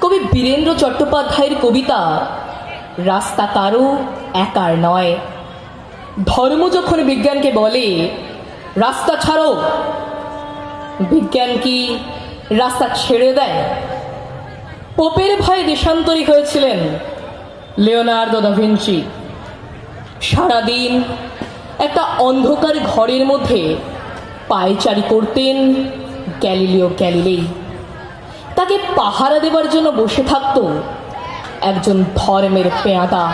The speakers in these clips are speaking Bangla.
কবি বীরেন্দ্র চট্টোপাধ্যায়ের কবিতা রাস্তা কারো একার নয়। ধর্ম যখন বিজ্ঞানকে বলে রাস্তা ছাড়ো, বিজ্ঞান কি রাস্তা ছেড়ে দেয়? পোপের ভয়ে দেশান্তরী হয়েছিলেন লিওনার্দো দা ভিঞ্চি। সারাদিন একটা অন্ধকার ঘরের মধ্যে পায়চারি করতেন গ্যালিলিও গ্যালিলেই। তাকে পাহারা দেবার জন্য বসে থাকত একজন ধর্মের পেয়াদা,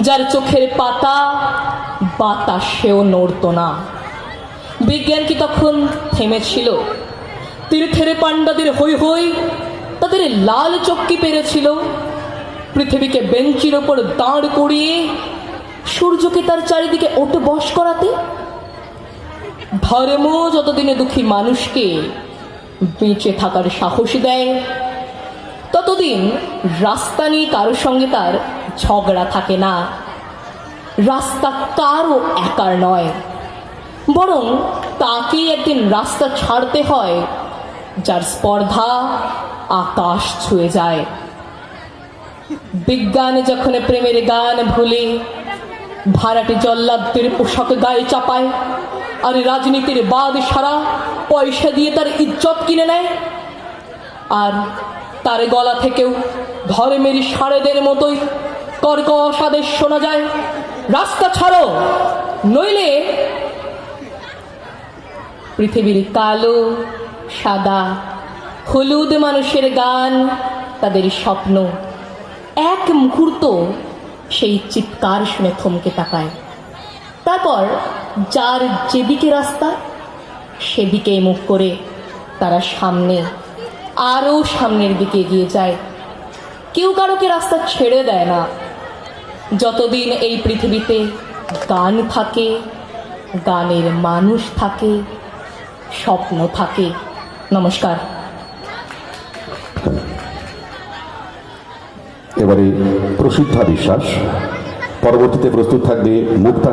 যার চোখের পাতা বাতাসেও নড়ত না। বিজ্ঞান কি তখন থেমেছিল? তীর্থের পাণ্ডাদের হই হই তাদের লাল চক্কি পেরেছিল পৃথিবীকে বেঞ্চির ওপর দাঁড় করিয়ে সূর্যকে তার চারিদিকে ওঠে বস করাতে। ধর্ম যতদিনে দুঃখী মানুষকে বেঁচে থাকার সাহস দেয়, ততদিন রাস্তা নিয়ে কারোর সঙ্গে তার ঝগড়া থাকে না। রাস্তা কারও একার নয়, বরং তাকেই একদিন রাস্তা ছাড়তে হয় যার স্পর্ধা আকাশ ছুঁয়ে যায়। বিজ্ঞান যখন প্রেমের গান ভুলে ভাড়াটে জল্লাদদের পোশাক গায়ে চাপায়, আর রাজনীতির বাদ সারা পয়সা দিয়ে তার ইজ্জত কিনে নেয়, আর তার গলা থেকেও ধর্মের ষাঁড়েদের মতোই কর্কশ আদেশ শোনা যায়, রাস্তা ছাড়ো, নইলে। পৃথিবীর কালো সাদা হলুদ মানুষের গান, তাদের স্বপ্ন এক মুহূর্ত সেই চিৎকার শুনে থমকে তাকায়। তারপর যার যেদিকে রাস্তা সেদিকে মুখ করে তারা সামনে, আরও সামনের দিকে এগিয়ে যায়। কেউ কারোকে রাস্তা ছেড়ে দেয় না। যতদিন এই পৃথিবীতে গান থাকে, গানের মানুষ থাকে, স্বপ্ন থাকে। নমস্কার। এবারে প্রসিদ্ধা বিশ্বাস, পরবর্তীতে প্রস্তুত থাকবে মুক্তা।